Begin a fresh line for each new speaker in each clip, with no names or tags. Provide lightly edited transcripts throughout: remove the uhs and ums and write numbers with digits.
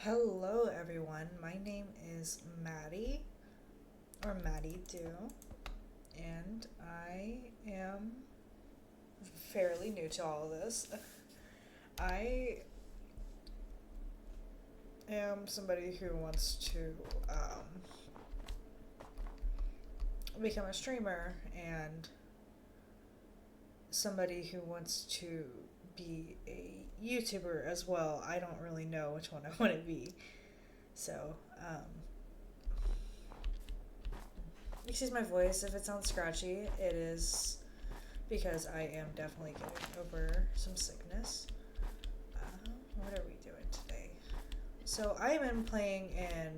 Hello everyone, my name is Maddie, or Maddie Do, and I am fairly new to all of this. I am somebody who wants to become a streamer and somebody who wants to be a YouTuber as well. I don't really know which one I want to be. So, excuse my voice if it sounds scratchy. It is because I am definitely getting over some sickness. What are we doing today? So I am playing in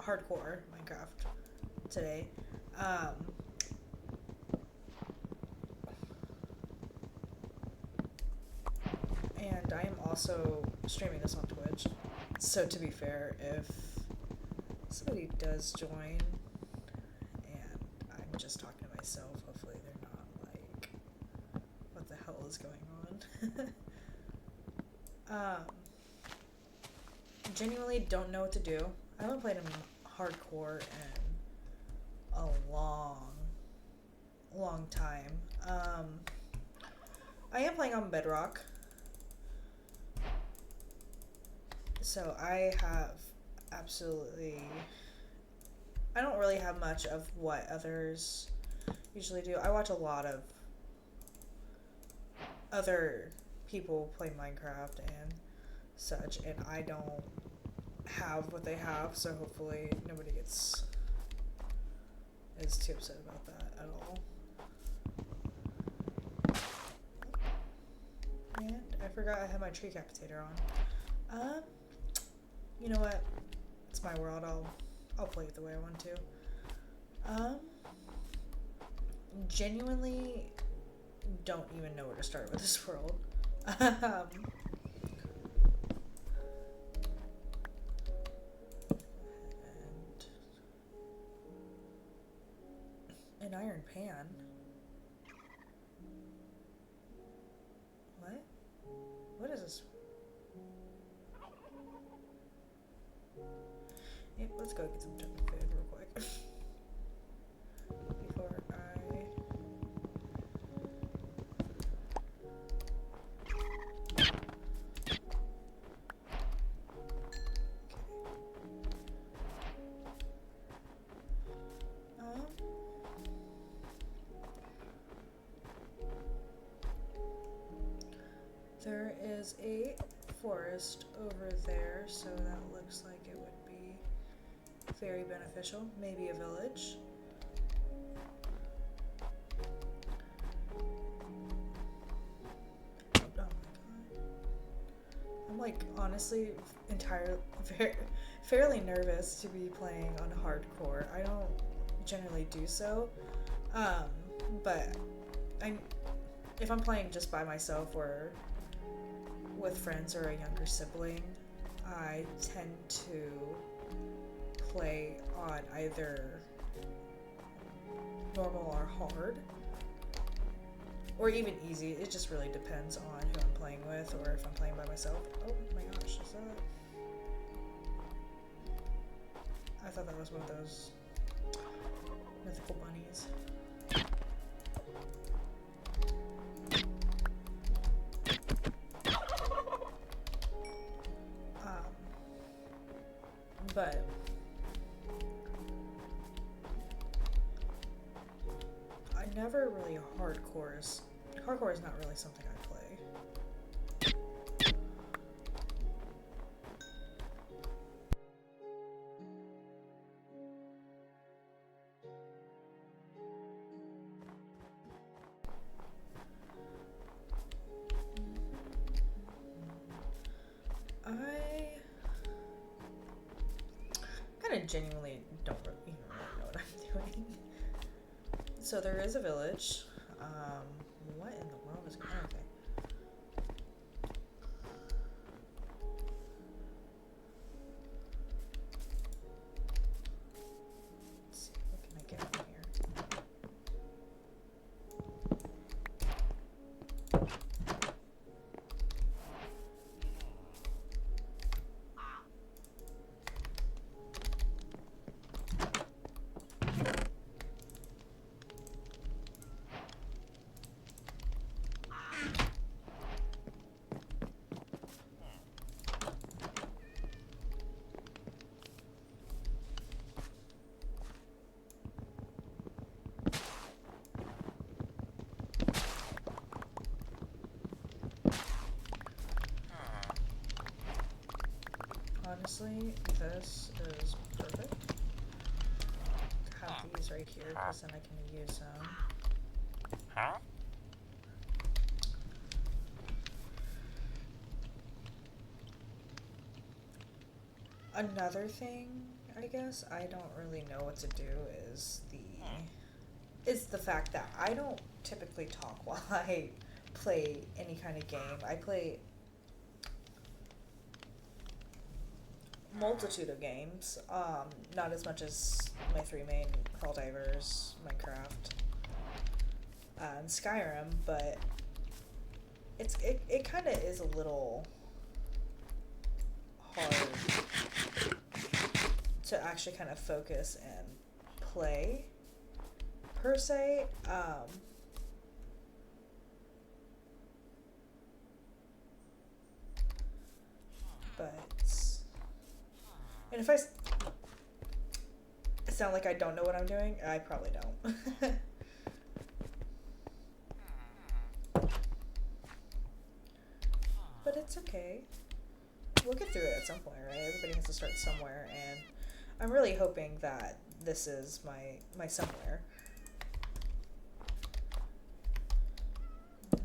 hardcore Minecraft today. And I am also streaming this on Twitch. So to be fair, if somebody does join and I'm just talking to myself, hopefully they're not like, what the hell is going on? Genuinely don't know what to do. I haven't played in hardcore in a long time. I am playing on Bedrock. So I have I don't really have much of what others usually do. I watch a lot of other people play Minecraft and such, and I don't have what they have, so hopefully nobody is too upset about that at all. And I forgot I had my tree capitator on. You know what? It's my world. I'll play it the way I want to. Genuinely don't even know where to start with this world. And an iron pan. What? What is this? Yep, let's go get some food real quick. Before I... There is a forest over there, so that looks like it would be very beneficial. Maybe a village. Oh my god. I'm like honestly fairly nervous to be playing on hardcore. I don't generally do so. But if I'm playing just by myself or with friends or a younger sibling, I tend to play on either normal or hard, or even easy. It just really depends on who I'm playing with or if I'm playing by myself. Oh my gosh, is that... I thought that was one of those mythical bunnies. But I never really hardcore is not really something I play. I kind of genuinely don't even really know what I'm doing. So there is a village. What in the world is going on? Okay. Let's see, what can I get from here? honestly, this is perfect. Have these right here, because then I can use them. Another thing, I guess, I don't really know what to do is the fact that I don't typically talk while I play any kind of game. I play multitude of games, not as much as my three main: Call Divers, Minecraft, and Skyrim, but it kind of is a little hard to actually kind of focus and play per se. But and if I sound like I don't know what I'm doing, I probably don't. But it's okay. We'll get through it at some point, right? Everybody has to start somewhere, and I'm really hoping that this is my somewhere. Gonna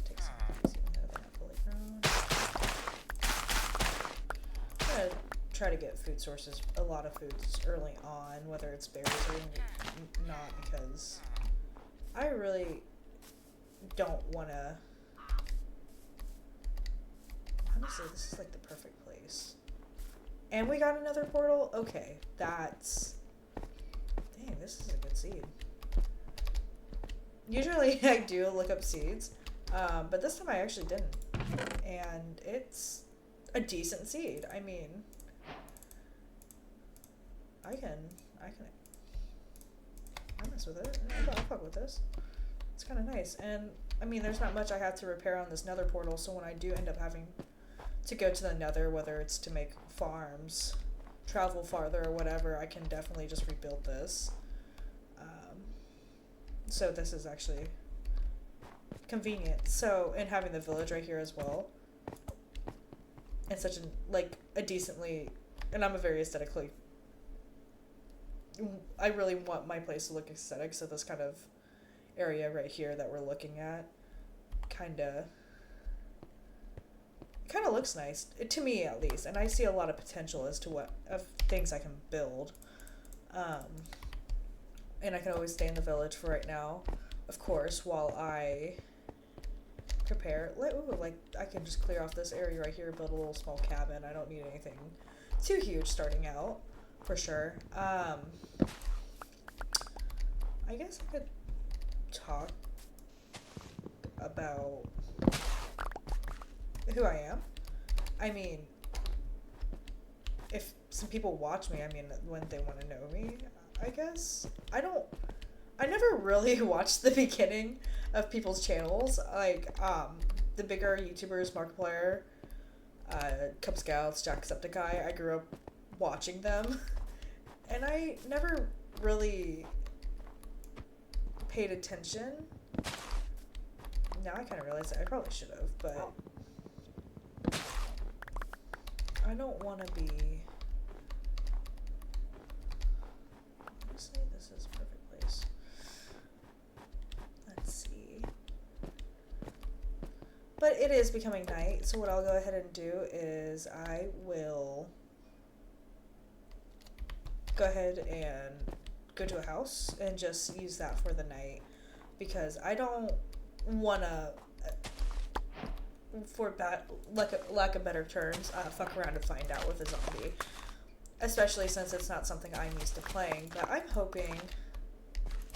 take some of these, even though they're not fully grown. I'm gonna try to get food sources, a lot of foods early on, whether it's berries or not, because I really don't want to. Honestly, this is like the perfect place. And we got another portal? Okay, that's... Dang, this is a good seed. Usually I do look up seeds, but this time I actually didn't. And it's a decent seed. I mean, I mess with it. I'll fuck with this. It's kind of nice. And, I mean, there's not much I have to repair on this nether portal, so when I do end up having to go to the nether, whether it's to make farms, travel farther, or whatever, I can definitely just rebuild this. So this is actually convenient. So, and having the village right here as well, and such an, like, a decently, and I'm a very aesthetically, I really want my place to look aesthetic, so this kind of area right here that we're looking at kind of looks nice, to me at least, and I see a lot of potential as to what of things I can build. And I can always stay in the village for right now, of course, while I prepare. Ooh, like, I can just clear off this area right here, build a little small cabin. I don't need anything too huge starting out, for sure. I guess I could talk about who I am. I mean, if some people watch me, I mean, when they want to know me, I guess. I never really watched the beginning of people's channels. Like, the bigger YouTubers, Markiplier, Cub Scouts, Jacksepticeye, I grew up watching them. And I never really paid attention. Now I kind of realize that I probably should have, but I don't want to be... Honestly, this is a perfect place. Let's see. But it is becoming night, so what I'll go ahead and do is I will go ahead and go to a house and just use that for the night, because I don't want to, for lack of better terms, fuck around and find out with a zombie, especially since it's not something I'm used to playing. But I'm hoping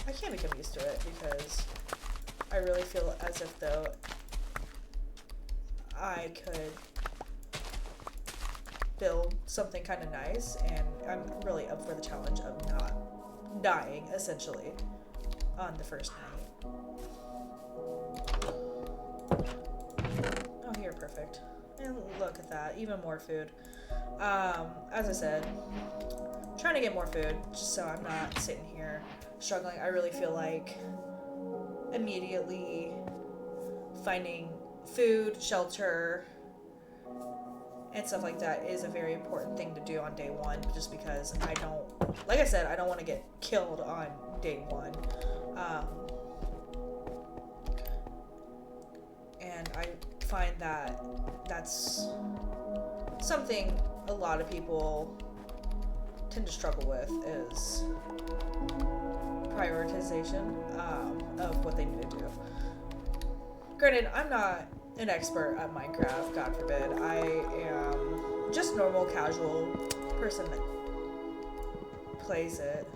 I can become used to it, because I really feel as if though I could build something kind of nice, and I'm really up for the challenge of not dying, essentially, on the first night. Oh, here, perfect. And look at that, even more food. As I said, trying to get more food, just so I'm not sitting here struggling. I really feel like immediately finding food, shelter, and stuff like that is a very important thing to do on day one, just because I don't, like I said, I don't want to get killed on day one. And I find that that's something a lot of people tend to struggle with, is prioritization of what they need to do. Granted, I'm not an expert at Minecraft, God forbid. I am just normal, casual person that plays it.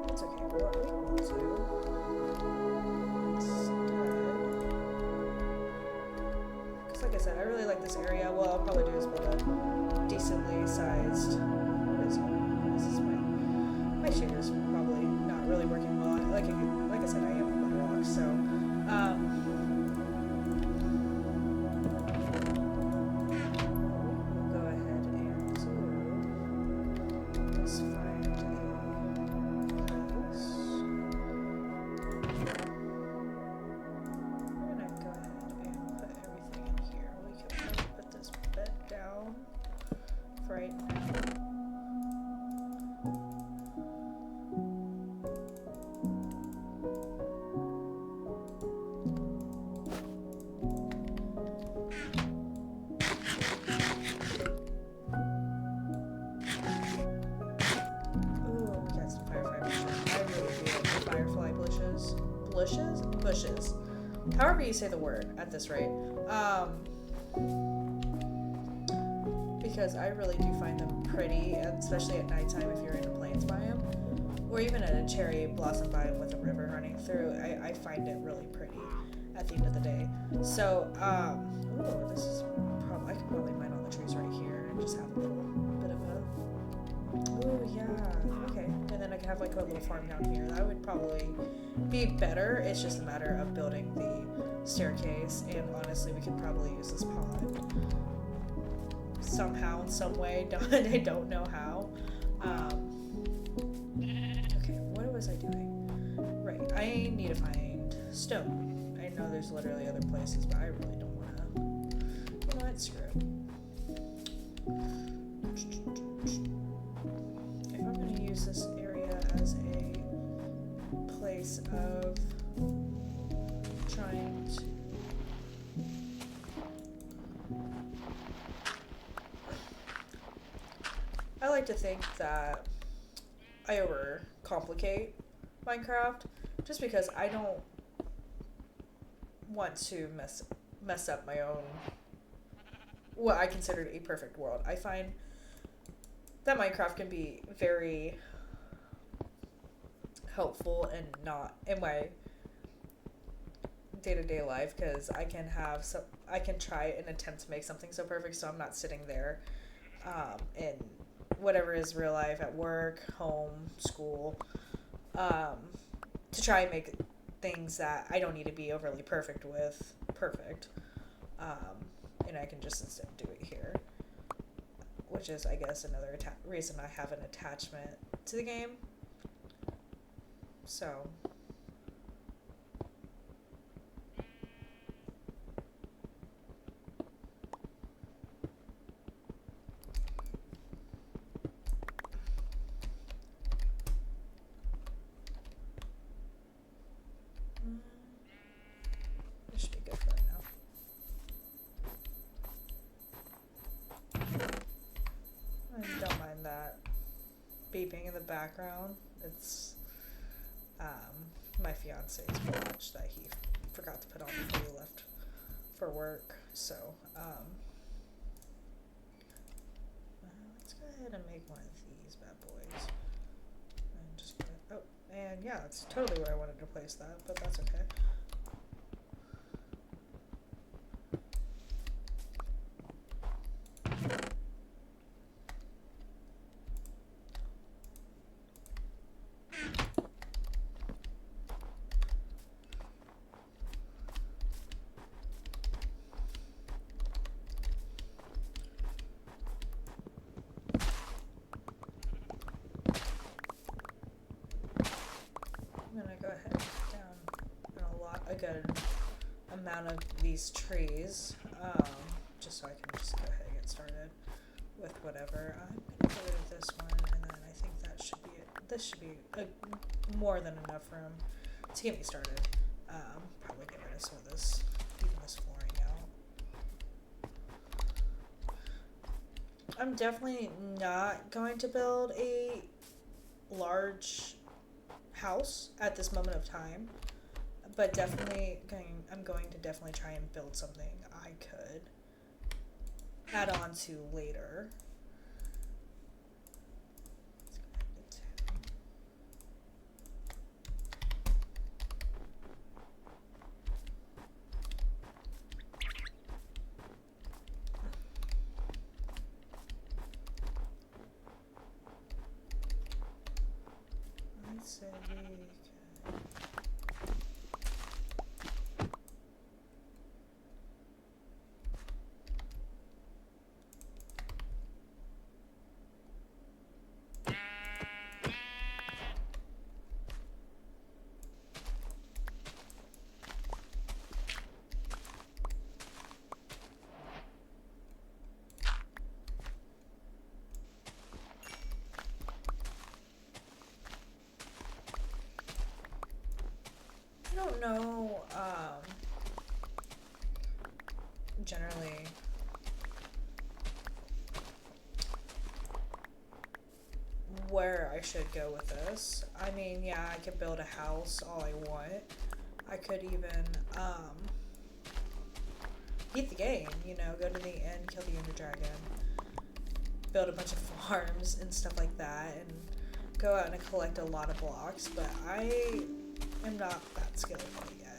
It's okay. What we will do instead, because like I said, I really like this area. What I'll probably do is build a decently sized. This is my shader's probably not really working well. Like I said, I am on the rock, so we'll go ahead and let's find a place. We're gonna go ahead and put everything in here. We can probably put this bed down for right now. Bushes. However you say the word at this rate. Because I really do find them pretty, especially at nighttime if you're in a plains biome, or even in a cherry blossom biome with a river running through. I find it really pretty at the end of the day. So, ooh, this is probably, I could probably mine all the trees right here and just have a little bit of a, ooh, yeah, okay. And then I could have like a little farm down here. That would probably be better. It's just a matter of building the staircase, and honestly, we could probably use this pond somehow, in some way. I don't know how. Okay, what was I doing? Right, I need to find stone. I know there's literally other places, but I really don't want to. You know what? Screw it. If I'm going to use this area as a place of trying to I like to think that I overcomplicate Minecraft just because I don't want to mess up my own, what I considered a perfect world. I find that Minecraft can be very helpful and not in my day-to-day life, because I can try and attempt to make something so perfect, so I'm not sitting there in whatever is real life, at work, home, school, to try and make things that I don't need to be overly perfect with perfect, and I can just instead do it here, which is, I guess, another reason I have an attachment to the game. So this should be good for right now. I don't mind that beeping in the background. It's my fiance's watch that he forgot to put on before he left for work. So let's go ahead and make one of these bad boys. And just get, oh, and yeah, that's totally where I wanted to place that, but that's okay. amount of these trees, just so I can just go ahead and get started with whatever. I'm gonna get rid of this one, and then I think that should be it. This should be more than enough room to get me started. Probably get rid of some of this, even this flooring out. I'm definitely not going to build a large house at this moment of time, but I'm going to definitely try and build something I could add on to later. Let's say we can. I don't know, generally where I should go with this. I mean, yeah, I could build a house all I want. I could even, beat the game, you know, go to the end, kill the Ender Dragon, build a bunch of farms and stuff like that, and go out and collect a lot of blocks, but I am not that skillful yet.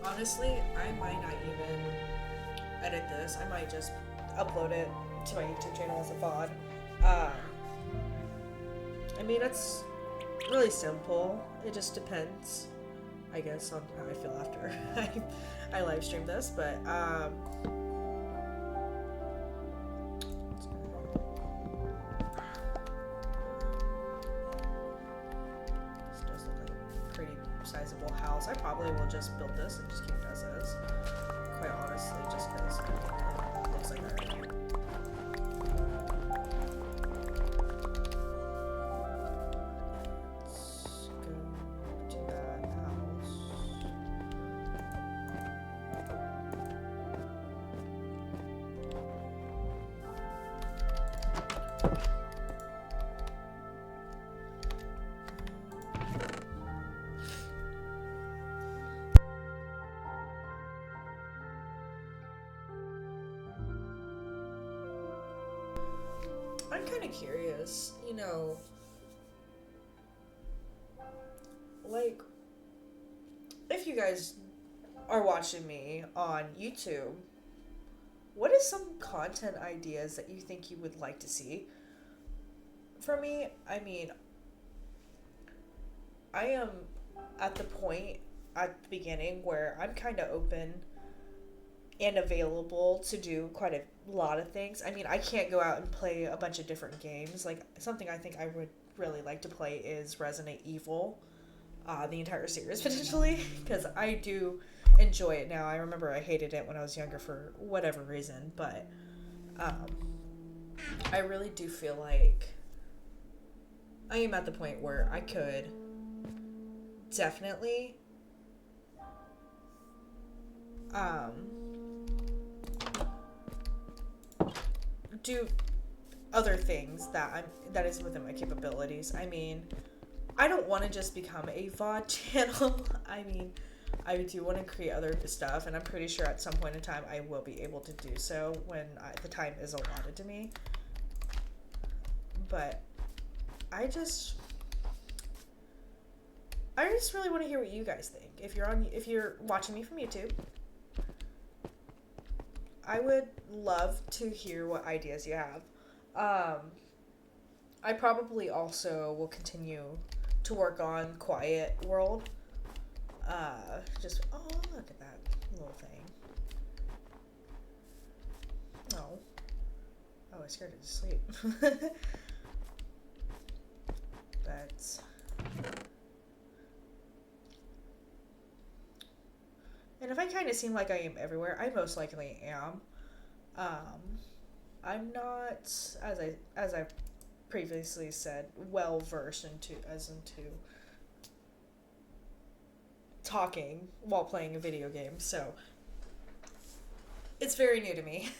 Honestly, I might not even edit this. I might just upload it to my YouTube channel as a VOD. I mean, it's really simple. It just depends, I guess, on how I feel after I live stream this. But this does look like a pretty sizable house. I probably will just build this and just keep it as is. Quite honestly, just because it looks like that. I'm kind of curious, you know, like, if you guys are watching me on YouTube, what is some content ideas that you think you would like to see from me? I mean, I am at the point at the beginning where I'm kind of open and available to do quite a lot of things. I mean, I can't go out and play a bunch of different games. Like, something I think I would really like to play is Resident Evil, the entire series potentially, because I do enjoy it now. I remember I hated it when I was younger for whatever reason, but um, I really do feel like I am at the point where I could definitely do other things that is within my capabilities. I mean, I don't want to just become a VOD channel. I mean, I do want to create other stuff, and I'm pretty sure at some point in time I will be able to do so when the time is allotted to me. But I just really want to hear what you guys think. If you're watching me from YouTube, I would love to hear what ideas you have. I probably also will continue to work on Quiet World. Oh, look at that little thing. Oh, I scared it to sleep. But and if I kind of seem like I am everywhere, I most likely am. I'm not, as I previously said, well versed into talking while playing a video game, so it's very new to me.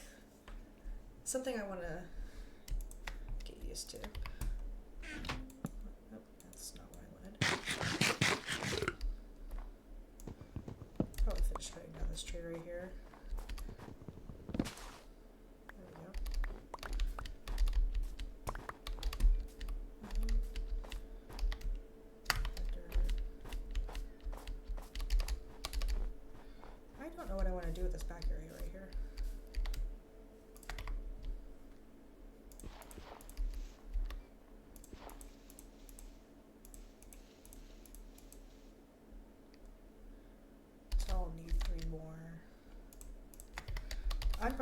Something I want to get used to. Nope, that's not what I wanted. Probably finish cutting down this tree right here. There we go. I don't know what I want to do with this back area right here. So I'll need 3 more. I'm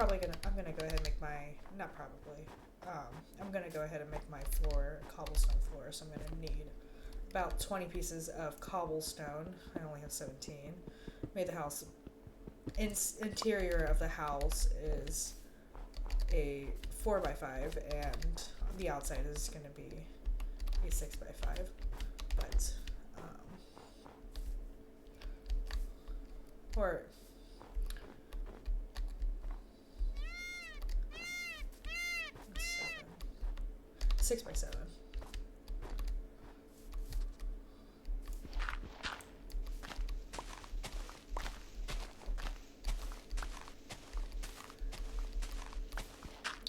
gonna go ahead and make my, not probably, I'm gonna go ahead and make my floor a cobblestone floor, so I'm gonna need about 20 pieces of cobblestone. I only have 17. Made the house, interior of the house is a 4x5, and the outside is gonna be a 6x5, but, or, 6x7.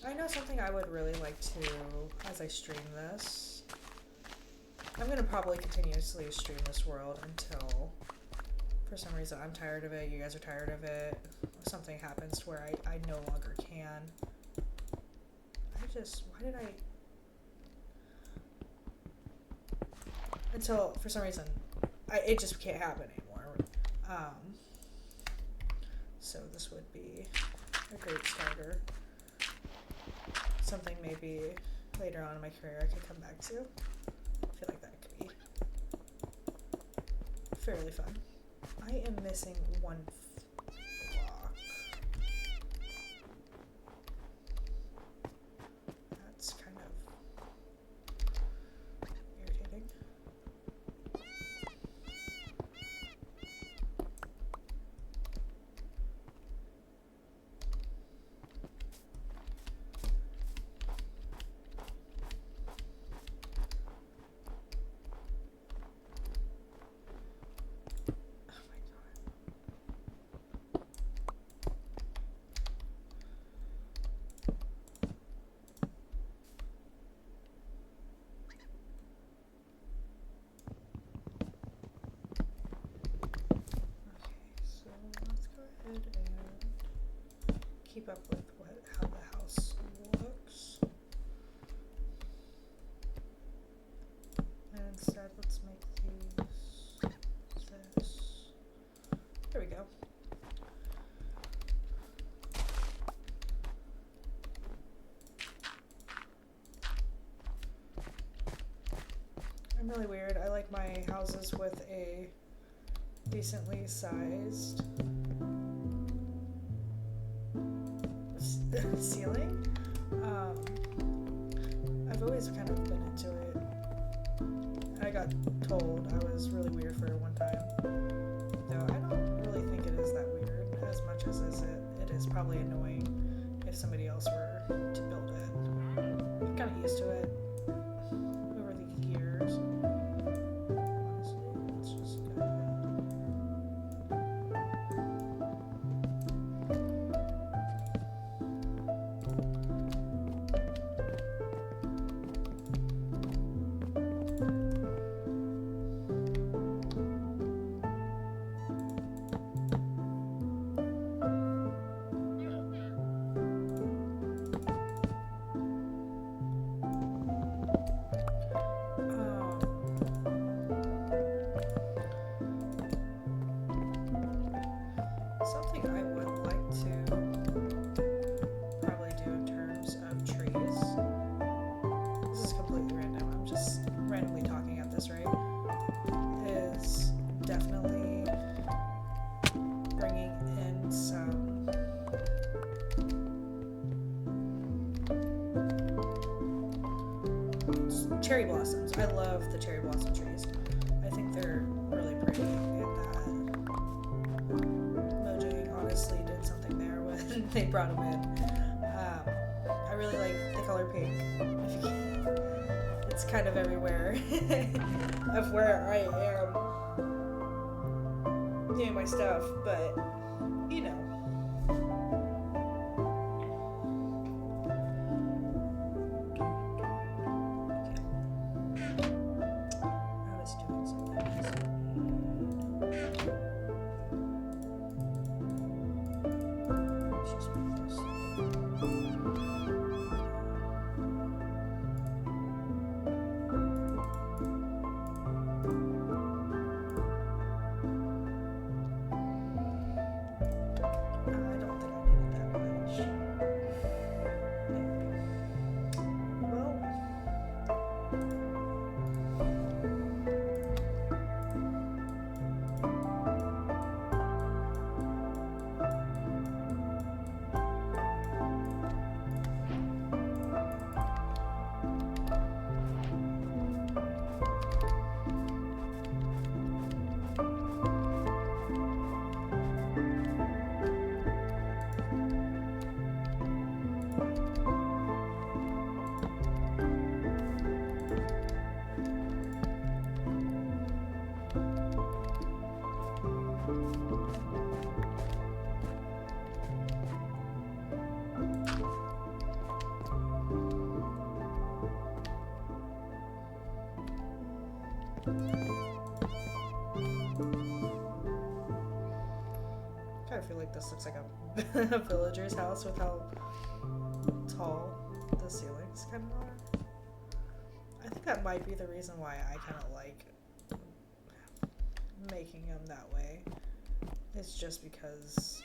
I know something I would really like to, as I stream this, I'm going to probably continuously stream this world until, for some reason, I'm tired of it, you guys are tired of it, something happens to where I no longer can. Why did I... Until, for some reason, it just can't happen anymore. So this would be a great starter. Something maybe later on in my career I could come back to. I feel like that could be fairly fun. I am missing one block. That's kind of irritating. keep up with how the house looks. And instead, let's make these this. There we go. I'm really weird. I like my houses with a decently sized ceiling. I've always kind of been into it. I got told I was really weird for it one time. Though I don't really think it is that weird as much as it is probably annoying if somebody else were to build it. I'm kind of used to it over the years. Honestly, let's just go ahead. Something I would like to probably do in terms of trees, this is completely random, I'm just randomly talking at this rate, is definitely bringing in some cherry blossoms. I love the cherry blossom trees. I think they're really pretty, and honestly did something there when they brought them in. I really like the color pink. It's kind of everywhere of where I am doing my stuff, but you know. I was doing something else. I feel like this looks like a villager's house with how tall the ceilings kind of are. I think that might be the reason why I kind of like making them that way. It's just because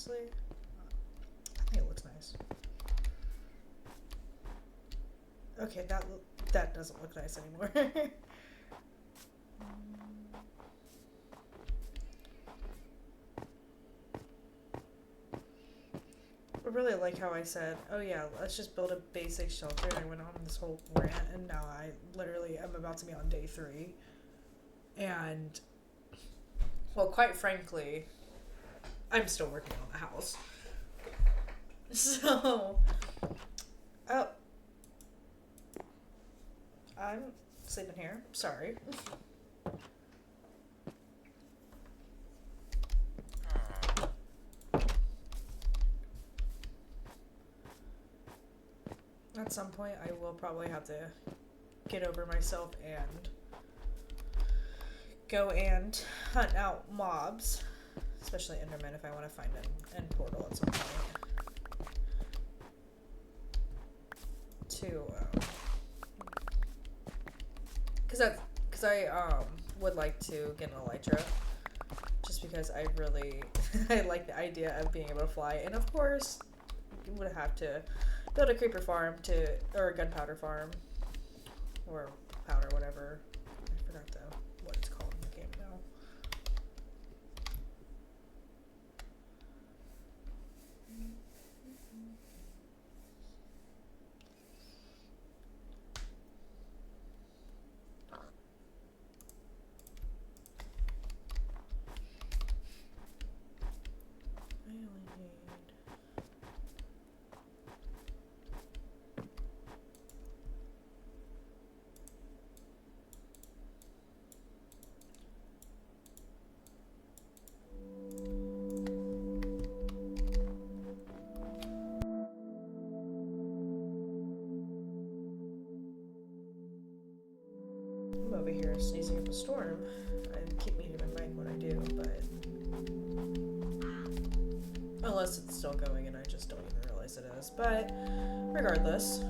honestly. I think it looks nice. Okay, that doesn't look nice anymore. I really like how I said, oh yeah, let's just build a basic shelter, and I went on this whole rant, and now I literally am about to be on day 3. And, well, quite frankly, I'm still working on the house. So, oh, I'm sleeping here. Sorry. At some point, I will probably have to get over myself and go and hunt out mobs, especially Endermen, if I want to find an end portal at some point. Because I would like to get an elytra, just because I really I like the idea of being able to fly, and of course, you would have to build a creeper farm or a gunpowder farm, or powder, whatever. I forgot what it's called in the game now. Over here sneezing up a storm. I keep muting my mic when I do, but unless it's still going and I just don't even realize it is. But regardless.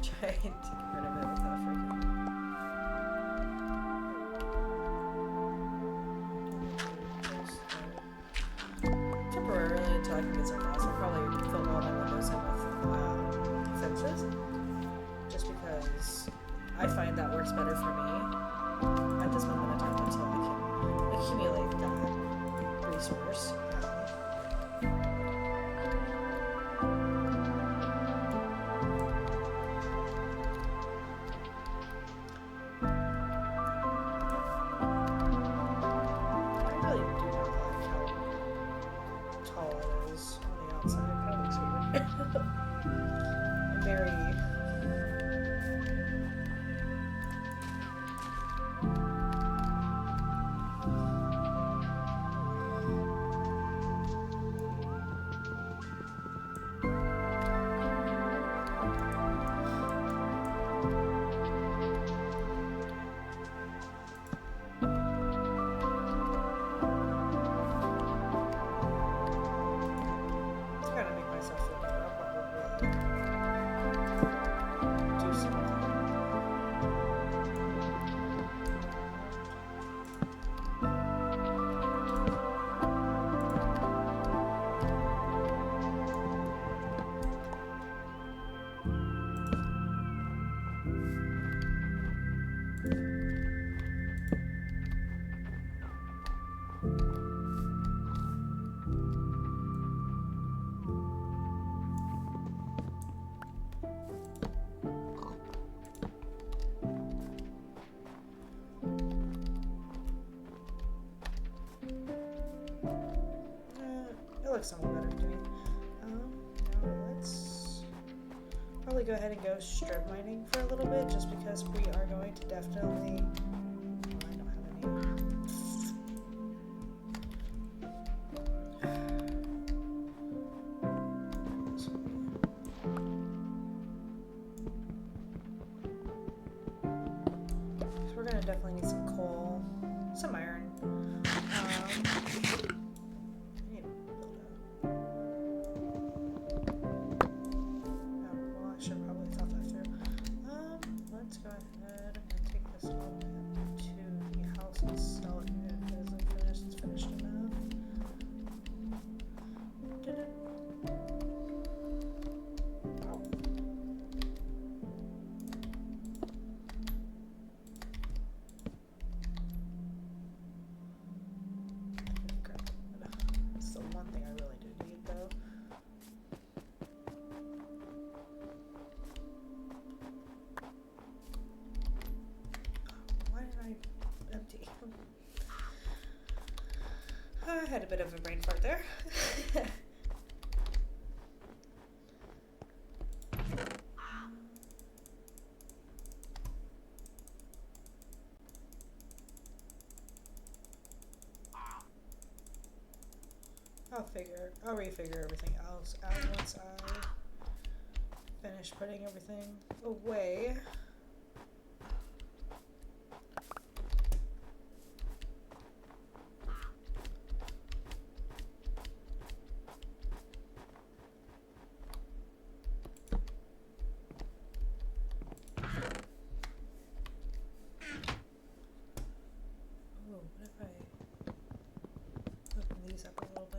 Try and get rid of it without freaking. Temporarily until I can get some else. I'll probably fill all my windows in with fences, just because I find that works better for me at this moment in time until I can accumulate that resource. Somewhat better to me. Now let's probably go ahead and go strip mining for a little bit, just because we are going to definitely. Oh, I don't have any. definitely need some coal, some iron. I need to build a... Oh, well, I should have probably thought that through. Let's go ahead and take this all to the house and sell it here because it's finished enough. Oh. That's the one thing I really do need though. Why did I empty? I had a bit of a brain fart there. I'll refigure everything else out once I finish putting everything away. Oh, what if I open these up a little bit?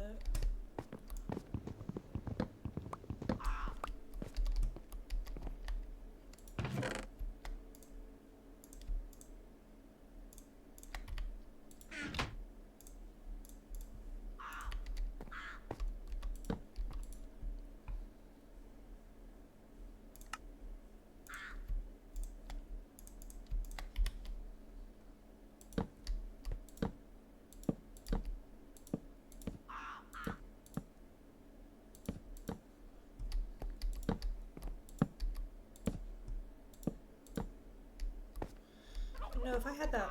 You know, if I had that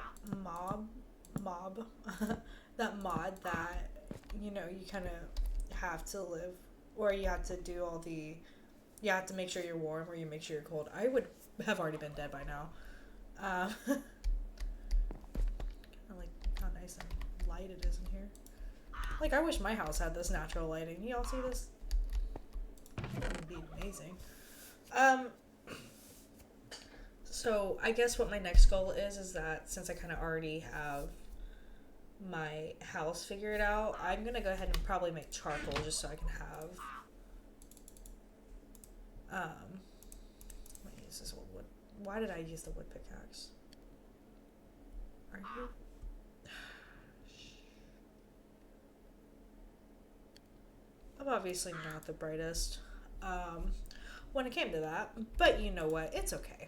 that mod that, you know, you kind of have to live, or you have to do all the, you have to make sure you're warm or you make sure you're cold, I would have already been dead by now. Kind of like how nice and light it is in here. Like, I wish my house had this natural lighting. You all see this? It would be amazing. So I guess what my next goal is that since I kind of already have my house figured out, I'm gonna go ahead and probably make charcoal just so I can have let me use this wood. Why did I use the wood pickaxe? Are you? I'm obviously not the brightest when it came to that, but you know what? It's okay.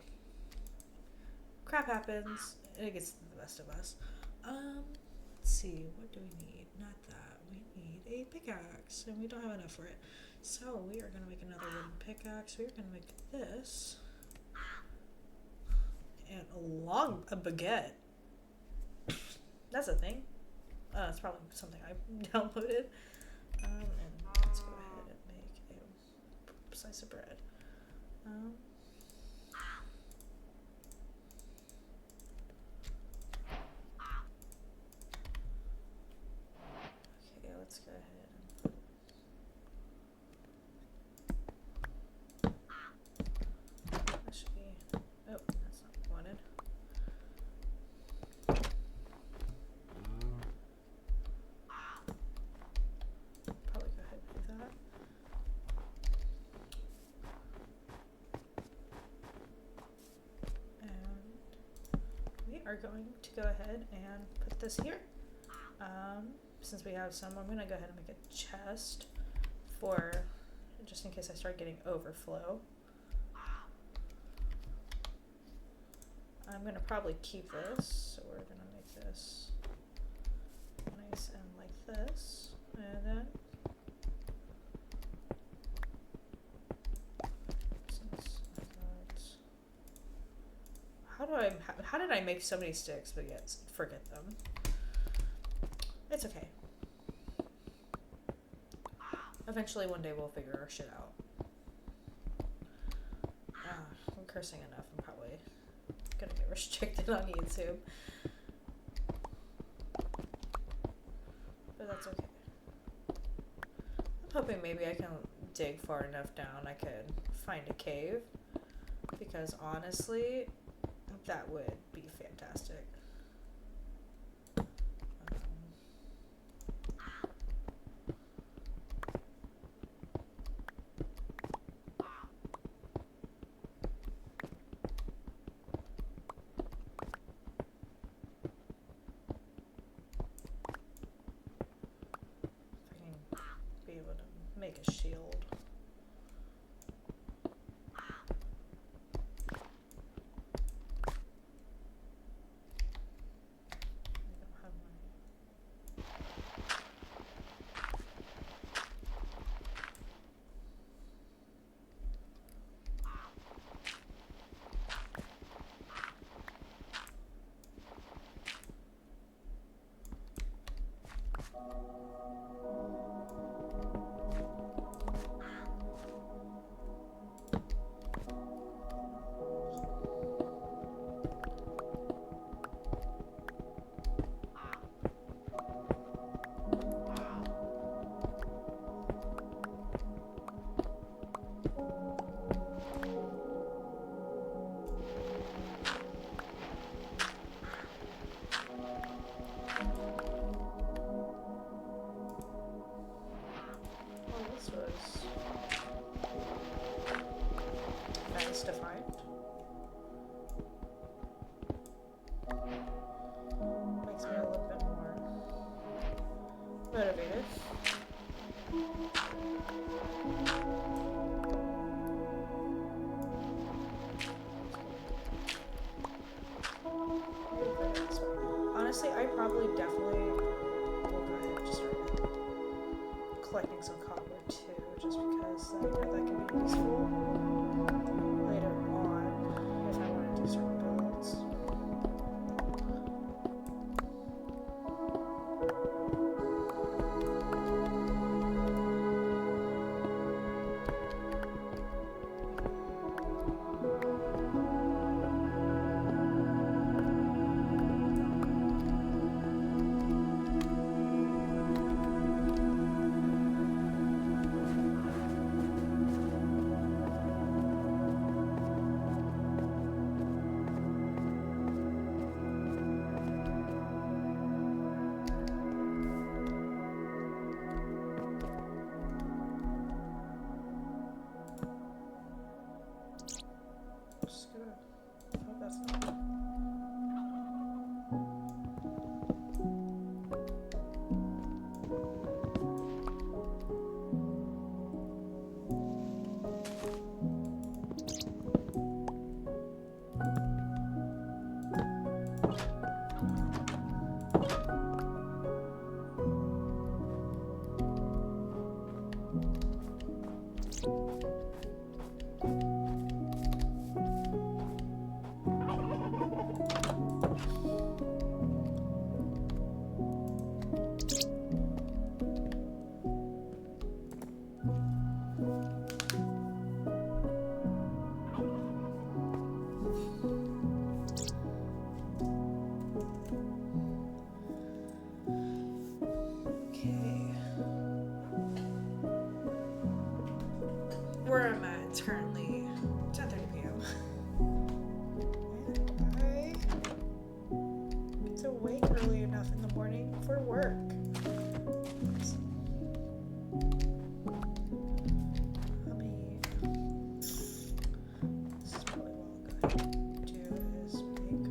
Crap happens, and it gets the best of us. Let's see, what do we need? Not that. We need a pickaxe, and we don't have enough for it. So we are going to make another wooden pickaxe. We're going to make this. And a baguette. That's a thing. It's probably something I downloaded. And let's go ahead and make a slice of bread. Okay, let's go ahead and that should be, oh, that's not what I wanted. Probably go ahead and do that. And we are going to go ahead and put this here. Since we have some, I'm gonna go ahead and make a chest for, just in case I start getting overflow. I'm gonna probably keep this, so we're gonna make this nice and like this, and then since how did I make so many sticks but yet forget them? It's okay. Eventually one day we'll figure our shit out. I'm cursing enough. I'm probably gonna get restricted on YouTube. But that's okay. I'm hoping maybe I can dig far enough down I could find a cave. Because honestly, that would be fantastic. Be able to make a shield. I don't have my... This was nice to find. Makes me a little bit more motivated. Honestly, I probably definitely will go ahead and just start collecting some copper too, just because I know that can be useful later on if I want to do certain builds. Just gonna hope that's not. Where I'm at, it's currently 10:30 p.m. And I get to wake early enough in the morning for work. I mean, this is probably what I'll go ahead and do is make.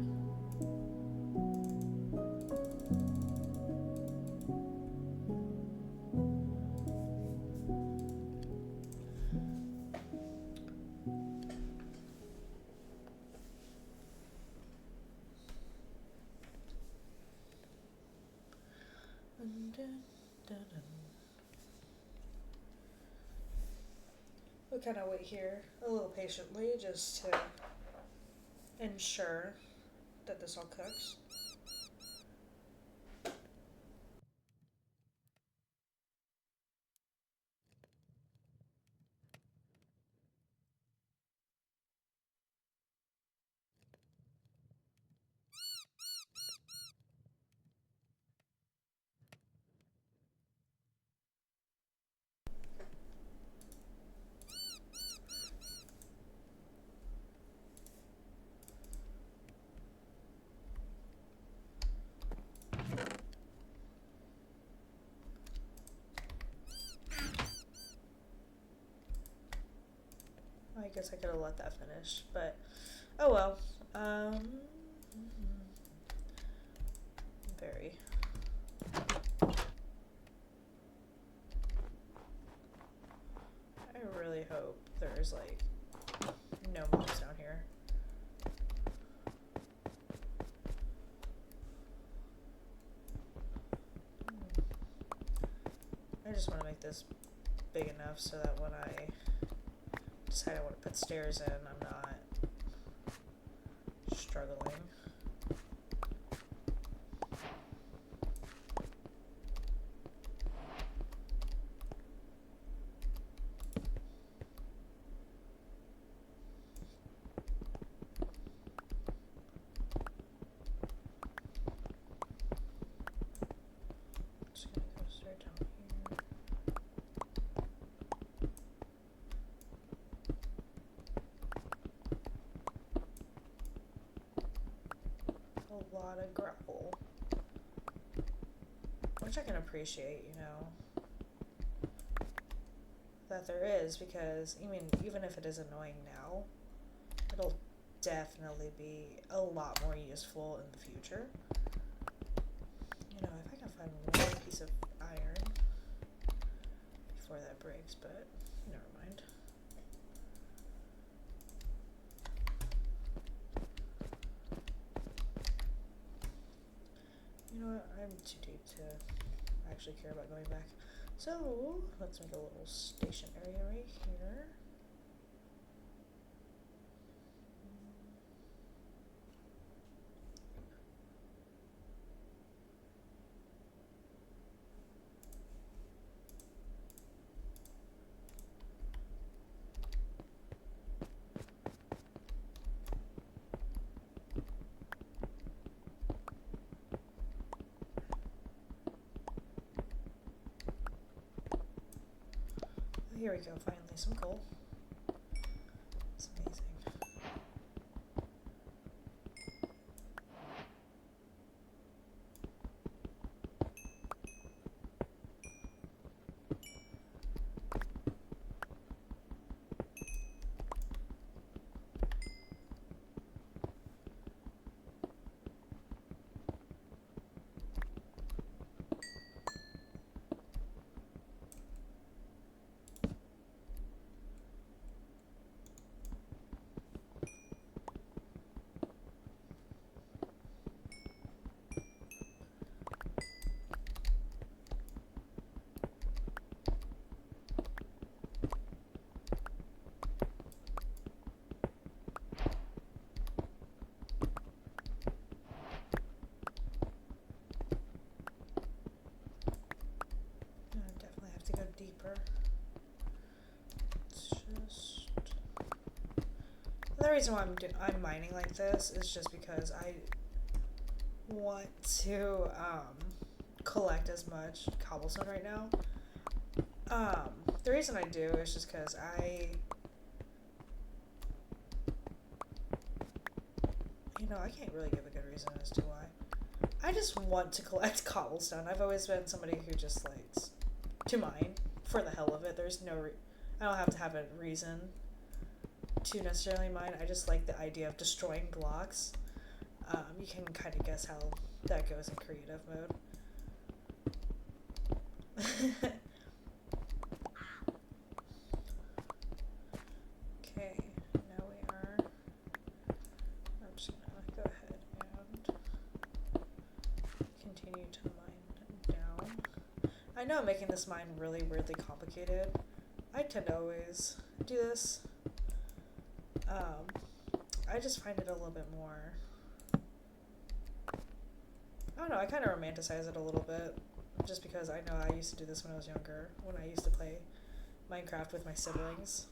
We'll kind of wait here a little patiently just to ensure that this all cooks. guess I could have let that finish, but oh well. Very. I really hope there's like no mobs down here. I just want to make this big enough so that when I decide I want to put stairs in, I'm not struggling. Just gonna go straight down here. A lot of gravel, which I can appreciate, you know, that there is, because even if it is annoying now, it'll definitely be a lot more useful in the future. You know, if I can find one piece of iron before that breaks, but never mind. You know what, I'm too deep to actually care about going back. So, let's make a little station area right here. Here we go, finally, some coal. It's amazing. Go deeper. It's just the reason why I'm mining like this is just because I want to collect as much cobblestone right now. The reason I do is just because I can't really give a good reason as to why. I just want to collect cobblestone. I've always been somebody who just likes to mine for the hell of it. There's no I don't have to have a reason to necessarily mine. I just like the idea of destroying blocks. You can kind of guess how that goes in creative mode. Okay, now we are. I'm just gonna go ahead and continue to mine down. I know I'm making this mine really weirdly complicated. I tend to always do this. I just find it a little bit more, I don't know, I kind of romanticize it a little bit, just because I know I used to do this when I was younger, when I used to play Minecraft with my siblings.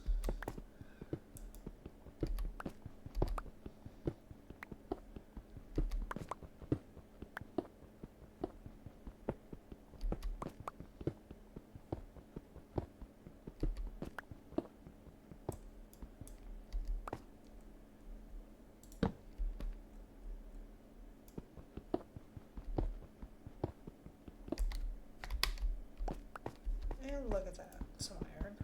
And look at that, some iron.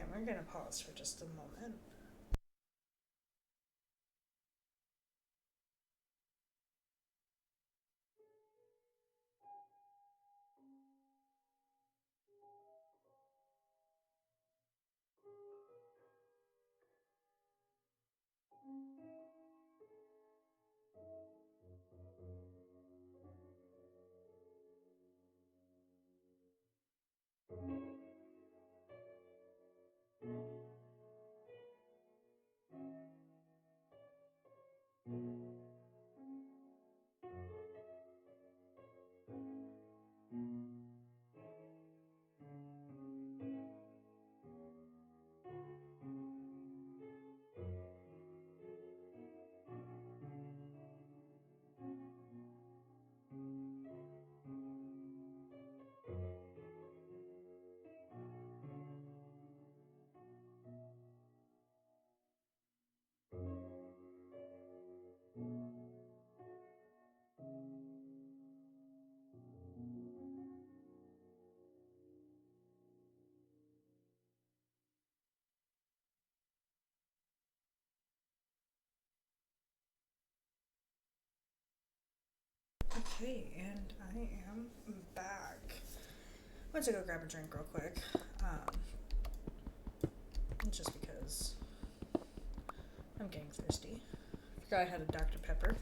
Okay, we're gonna pause for just a moment. Okay, and I am back. Went to go grab a drink real quick. Just because I'm getting thirsty. Forgot I had a Dr. Pepper.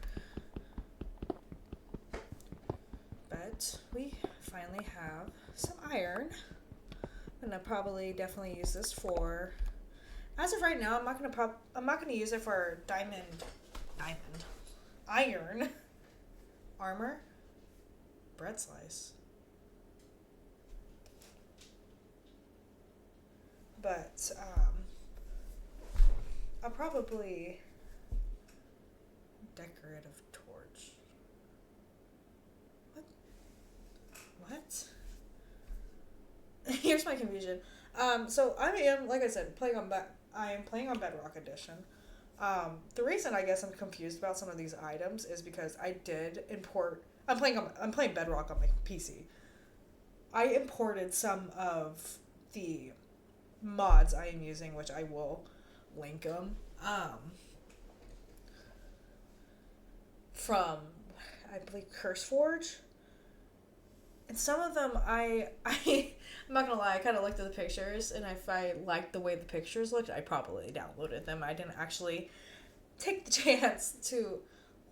But we finally have some iron. I'm gonna probably definitely use this for. As of right now, I'm not gonna use it for iron, armor, bread slice. But I'll probably decorative torch. What? Here's my confusion. So I am, like I said, I am playing on Bedrock Edition. The reason I guess I'm confused about some of these items is because I did import. I'm playing Bedrock on my PC. I imported some of the mods I am using, which I will link them. From I believe CurseForge. And some of them, I'm not gonna lie, I kind of looked at the pictures, and if I liked the way the pictures looked, I probably downloaded them. I didn't actually take the chance to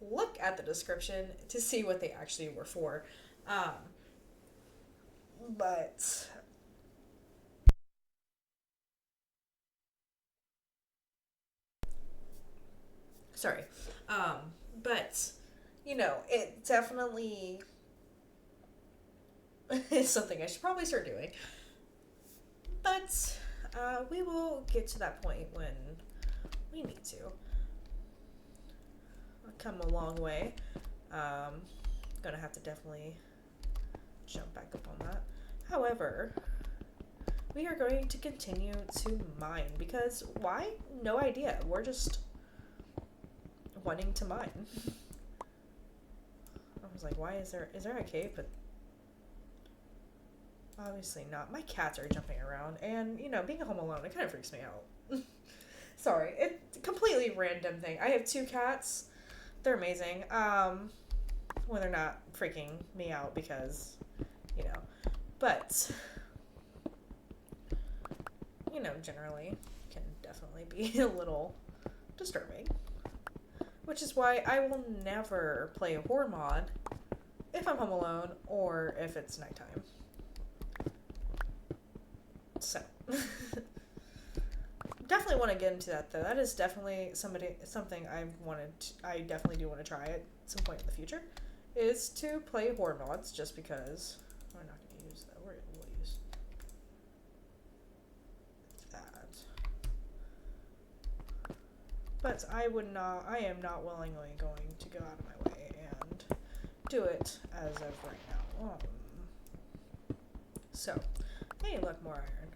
look at the description to see what they actually were for. But sorry, but it definitely is something I should probably start doing. But we will get to that point when we need to. I've come a long way. Gonna have to definitely jump back up on that. However, we are going to continue to mine because why? No idea. We're just wanting to mine. I was like, why is there a cave? But obviously not. My cats are jumping around, and being home alone, it kind of freaks me out. Sorry, it's a completely random thing. I have 2 cats. They're amazing. When they're not freaking me out because, but generally can definitely be a little disturbing. Which is why I will never play a horror mod if I'm home alone or if it's nighttime. So, definitely want to get into that though. That is definitely something I definitely do want to try at some point in the future, is to play horror mods just because we're not going to use that. We'll use that. But I am not willingly going to go out of my way and do it as of right now. So, hey, look, more iron.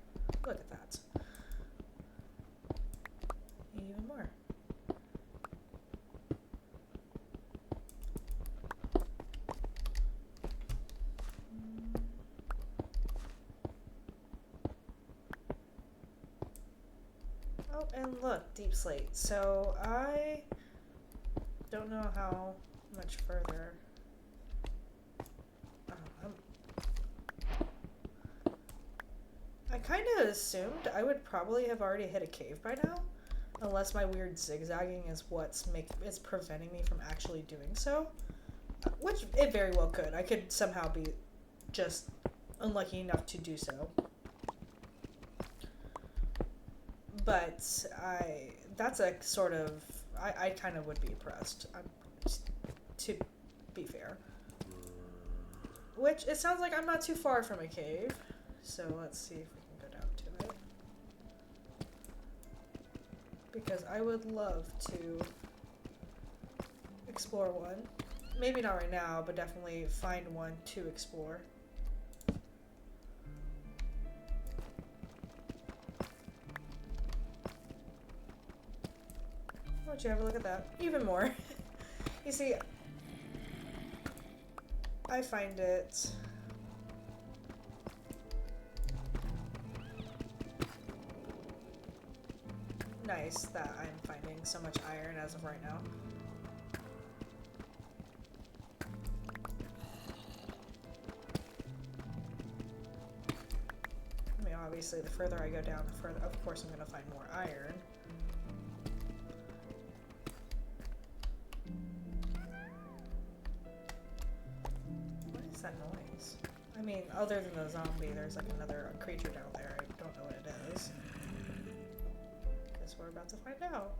Look at that. Even more. and look, deep slate. So I don't know how much further. I kind of assumed I would probably have already hit a cave by now, unless my weird zigzagging is what's preventing me from actually doing so, which it very well could. I could somehow be just unlucky enough to do so. But that's a sort of, I kind of would be impressed, to be fair. Which, it sounds like I'm not too far from a cave, so let's see if we can go down to it. Because I would love to explore one. Maybe not right now, but definitely find one to explore. Why don't you have a look at that? Even more. You see, I find it nice that I'm finding so much iron as of right now. I mean, obviously, the further I go down, the further, of course, I'm going to find more iron. What is that noise? I mean, other than the zombie, there's like another creature down there. I don't know what it is. Guess we're about to find out.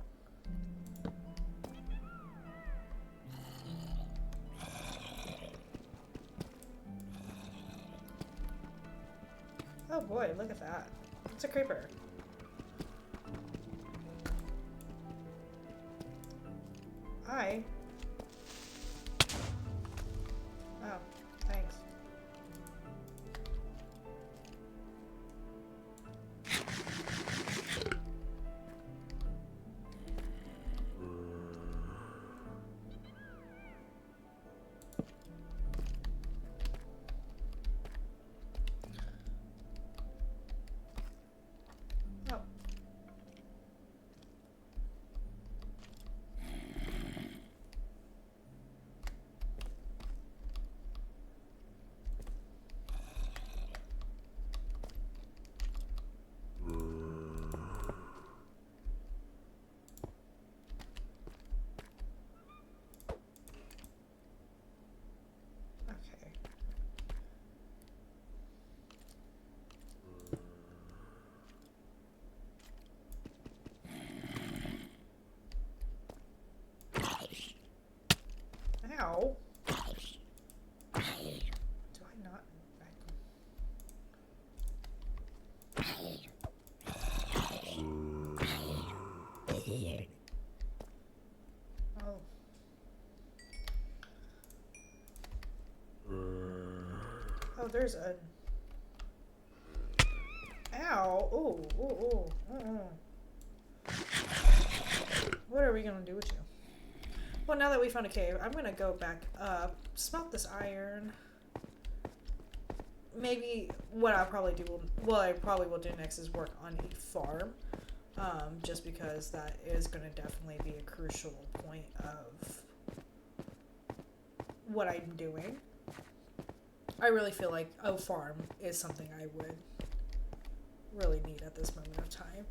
Oh boy, look at that. It's a creeper. Hi. Oh, thanks. Oh. Okay. Ow. Do I not? Oh. Oh, there's a... Ow. Ooh, ooh, ooh. What are we gonna do with you? Well, now that we found a cave, I'm gonna go back up, smelt this iron. Maybe what I'll probably do, I probably will do next is work on a farm. Just because that is gonna definitely be a crucial point of what I'm doing. I really feel like a farm is something I would really need at this moment of time.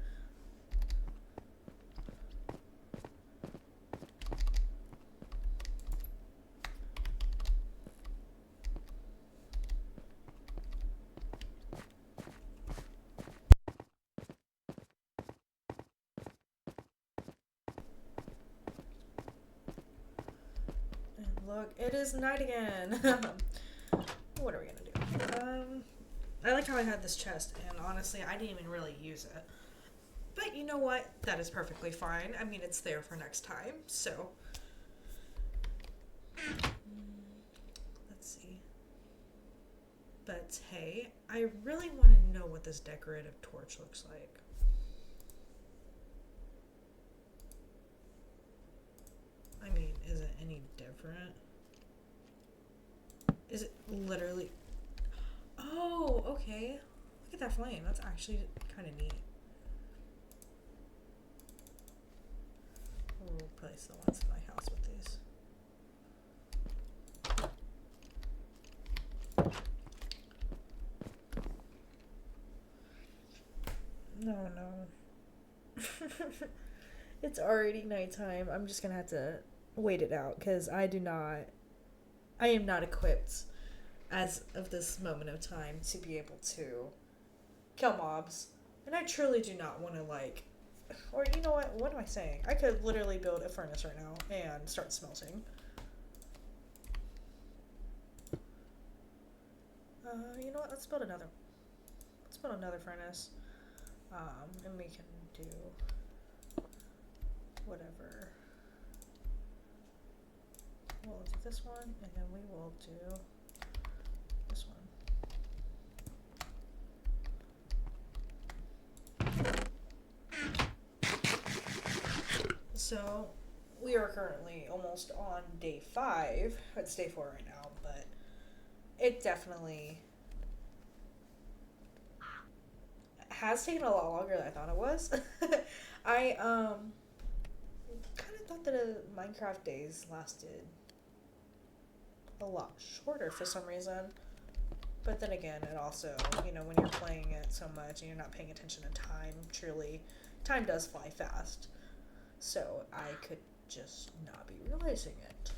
And look, it is night again. What are we gonna do? I like how I had this chest, and honestly, I didn't even really use it. But you know what? That is perfectly fine. I mean, it's there for next time, so. Let's see. But hey, I really want to know what this decorative torch looks like. I mean, is it any different? Is it literally... Oh, okay. Look at that flame. That's actually kind of neat. We'll replace the ones in my house with these. No. It's already nighttime. I'm just gonna have to wait it out because I am not equipped as of this moment of time to be able to kill mobs. And I truly do not want to or you know what am I saying? I could literally build a furnace right now and start smelting. You know what? Let's build another furnace. And we can do whatever. We'll do this one, and then we will do this one. So, we are currently almost on day 5. It's day 4 right now, but it definitely has taken a lot longer than I thought it was. I kind of thought that Minecraft days lasted a lot shorter for some reason. But then again, it also, when you're playing it so much and you're not paying attention to time, truly, time does fly fast. So I could just not be realizing it,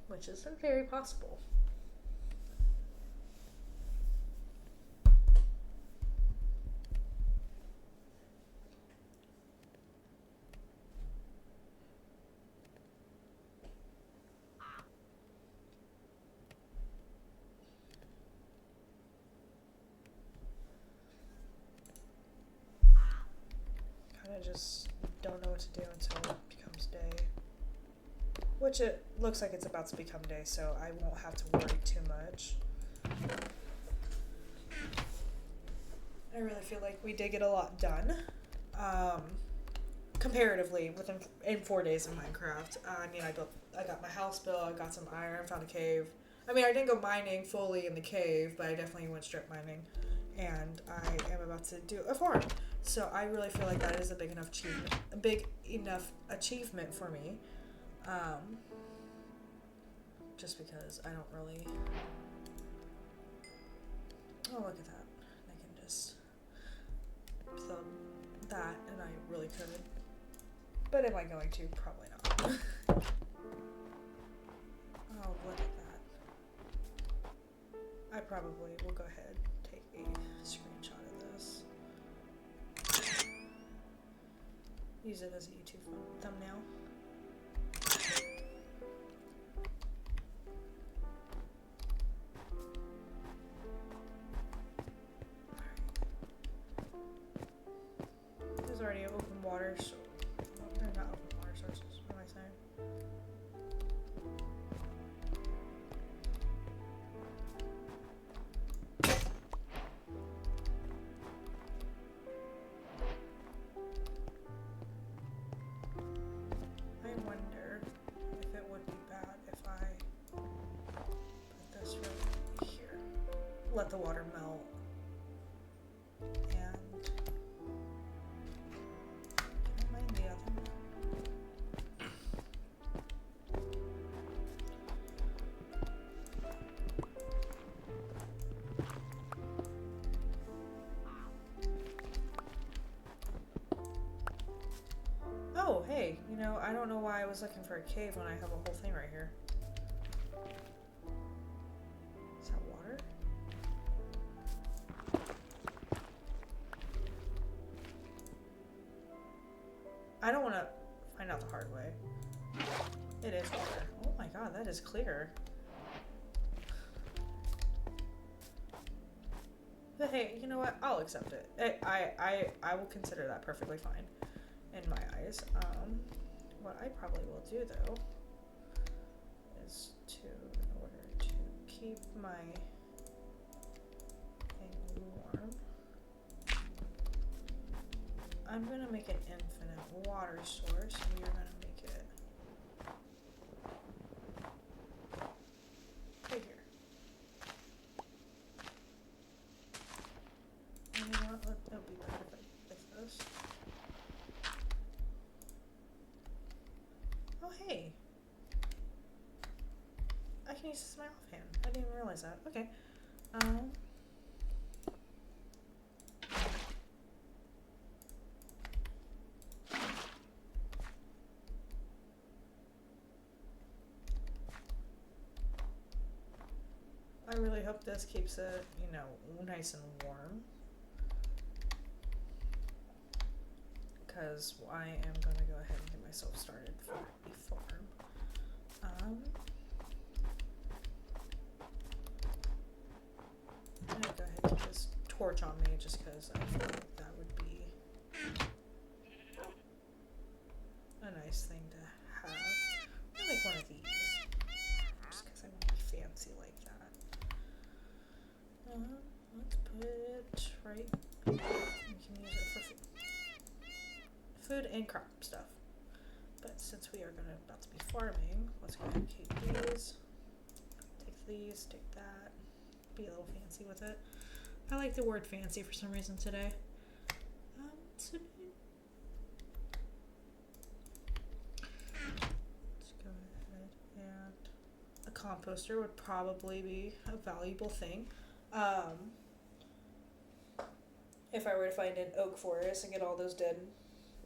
which is very possible. I just don't know what to do until it becomes day. Which it looks like it's about to become day, so I won't have to worry too much. I really feel like we did get a lot done. Comparatively, in 4 days of Minecraft. I got my house built, I got some iron, found a cave. I didn't go mining fully in the cave, but I definitely went strip mining. And I am about to do a farm. So I really feel like that is a big enough achievement for me. Just because I don't really... Oh, look at that. I can just thumb that, and I really could. But am I going to? Probably not. Oh, look at that. I probably will go ahead and take a screenshot of this. Use it as a YouTube thumbnail. There's already open water, so they're not open water sources. What am I saying? I wonder if it would be bad if I put this right here. Let the water melt. And can I mine the other one? Oh, hey, I don't know why I was looking for a cave when I have a whole thing right here. Is that water? I don't want to find out the hard way. It is water. Oh my god, that is clear. But hey, you know what? I'll accept it. I will consider that perfectly fine in my eyes. What I probably will do though is in order to keep my thing warm, I'm gonna make an infinite water source, and you're gonna make it right here. And you know what? That'll be perfect with this. Oh, hey. I can use this as my offhand. I didn't even realize that. Okay. I really hope this keeps it, you know, nice and warm. Because I am going to go ahead and get myself started for a farm. I'm going to go ahead and get this torch on me just because I feel like that would be a nice thing to have. I'll make one of these just because I want to be fancy like that. Let's put it right. We can use it for food and crop stuff. But since we are about to be farming, let's go ahead and keep these. Take these, take that. Be a little fancy with it. I like the word fancy for some reason today. Let's go ahead and a composter would probably be a valuable thing. If I were to find an oak forest and get all those dead,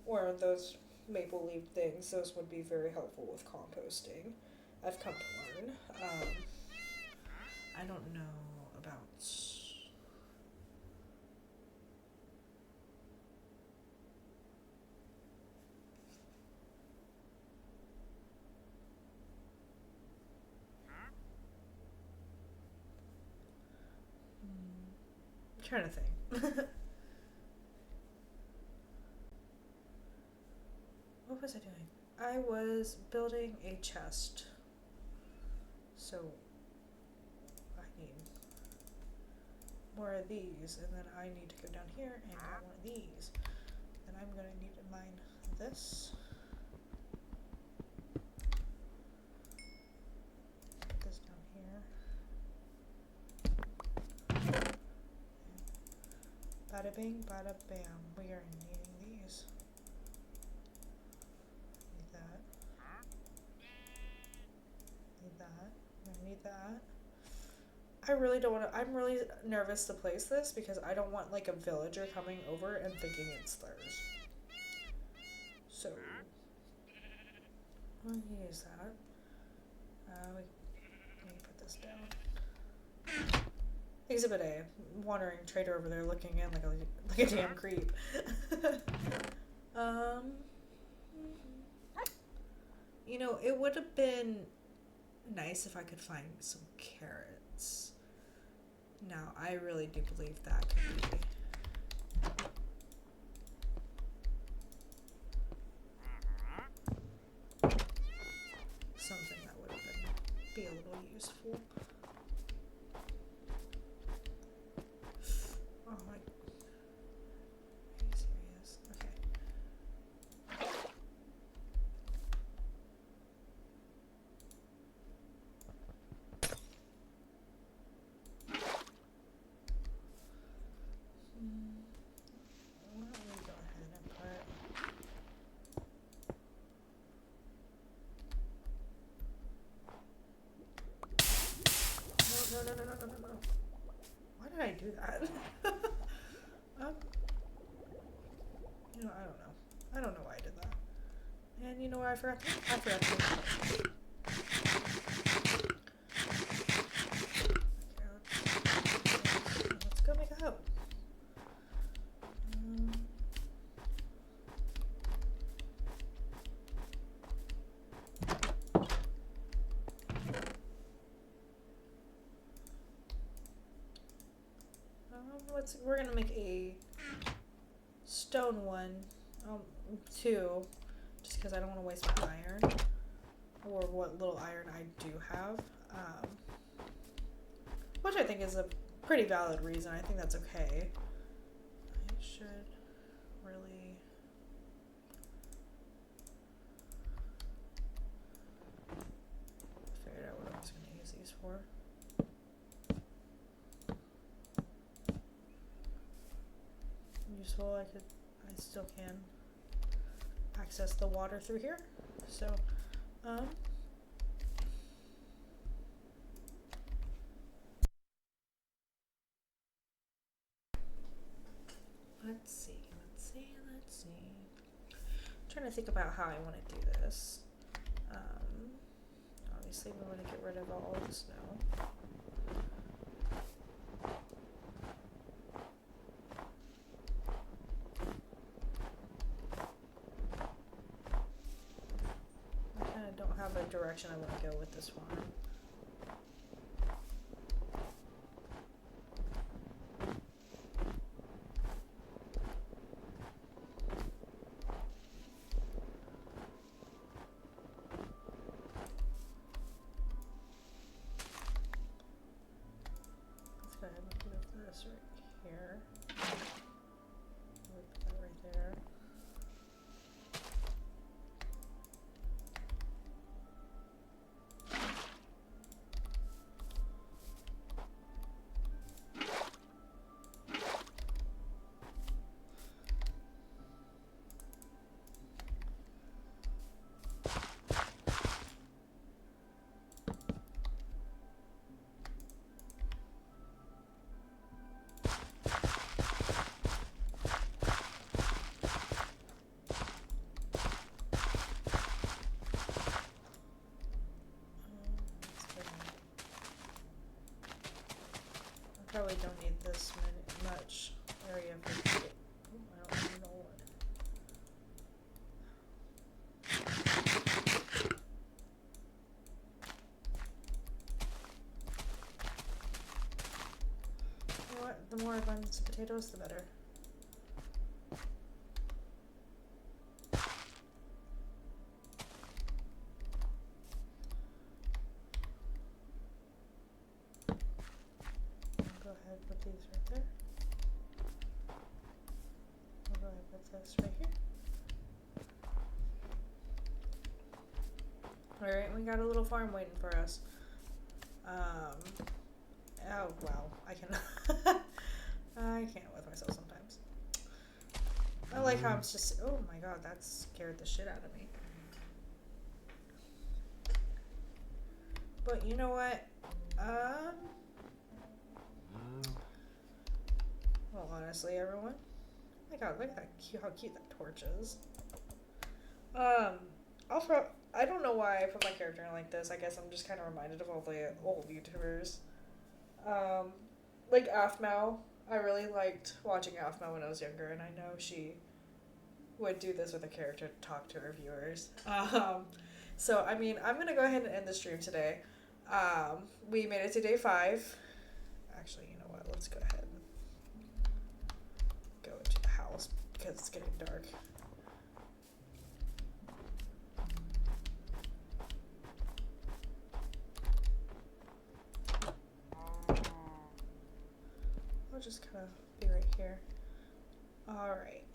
or those maple leaf things, those would be very helpful with composting. I've come to learn. I don't know about... I'm trying to think. What was I doing? I was building a chest. So I need more of these, and then I need to go down here and get one of these. Then I'm going to need to mine this. Put this down here. Bada bing, bada bam. We are needing these. Need that. I really don't want to. I'm really nervous to place this because I don't want like a villager coming over and thinking it's theirs. So we'll use that. We need to put this down. Exhibit A. Wandering trader over there looking in like a damn creep. You know, it would have been nice if I could find some carrots. Now, I really do believe that could be something that would have be a little useful. Oh my. Are you serious? Okay. No. Why did I do that? You know, I don't know. I don't know why I did that. And you know what I forgot? I forgot to do that. Let's go make a hoe. We're gonna make a stone one, two, just because I don't want to waste my iron, or what little iron I do have, which I think is a pretty valid reason. I think that's okay. I should really... figured out what I was going to use these for. Useful. I still can access the water through here, so Um, let's see. I'm trying to think about how I want to do this. Obviously, we want to get rid of all of the snow. I kind of don't have a direction I want to go with this one. Let's go ahead and put this right here. We'll put that right there. Probably don't need this much area for it. I don't even know what. You know what? The more abundance of potatoes, the better. Go ahead and put these right there. I'll go ahead and put this right here. Alright, we got a little farm waiting for us. Oh wow, I can I can't with myself sometimes. I like how I'm just, oh my god, that scared the shit out of me. But you know what? Well, honestly, everyone. Oh my god, look at that how cute that torch is. I don't know why I put my character in like this. I guess I'm just kind of reminded of all the old YouTubers. Like Aphmau. I really liked watching Aphmau when I was younger, and I know she would do this with a character to talk to her viewers. So, I mean, I'm going to go ahead and end the stream today. We made it to day 5. Actually, you know what? Let's go ahead and go into the house because it's getting dark. I'll just kind of be right here. Alright.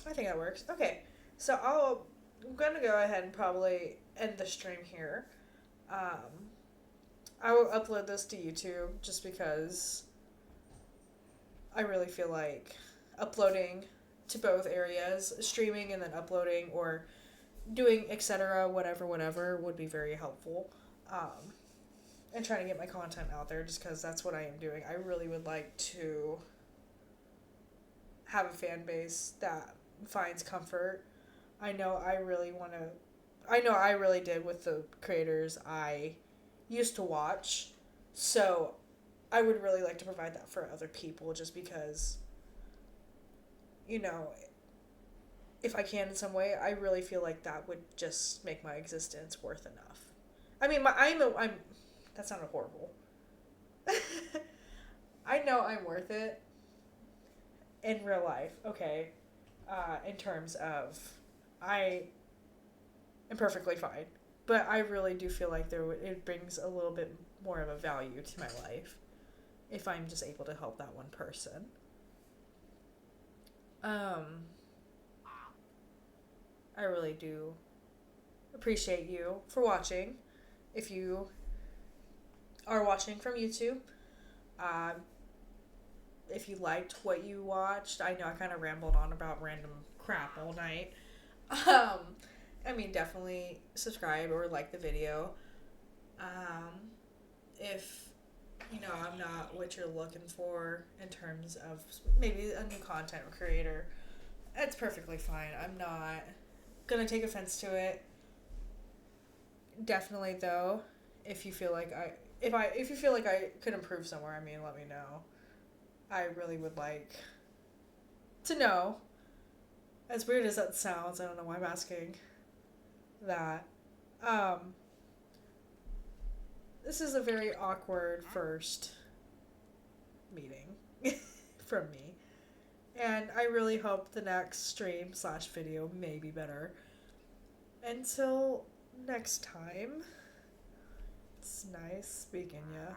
I think that works. Okay, so I'm gonna go ahead and probably end the stream here. I will upload this to YouTube just because I really feel like uploading to both areas, streaming and then uploading or doing etc. whatever would be very helpful. And trying to get my content out there just because that's what I am doing. I really would like to have a fan base that finds comfort. I know I really did with the creators I used to watch. So I would really like to provide that for other people just because, you know, if I can in some way, I really feel like that would just make my existence worth enough. I mean, that sounded horrible. I know I'm worth it in real life, okay? In terms of, I am perfectly fine. But I really do feel like it brings a little bit more of a value to my life if I'm just able to help that one person. I really do appreciate you for watching. If you are watching from YouTube, if you liked what you watched. I know I kind of rambled on about random crap all night. Um, I mean, definitely subscribe or like the video. If you know I'm not what you're looking for in terms of maybe a new content creator, it's perfectly fine. I'm not gonna take offense to it. Definitely though, if you feel like if you feel like I could improve somewhere, I mean, let me know. I really would like to know. As weird as that sounds, I don't know why I'm asking that. Um, this is a very awkward first meeting from me. And I really hope the next stream slash video may be better. Until next time, it's nice speaking to ya.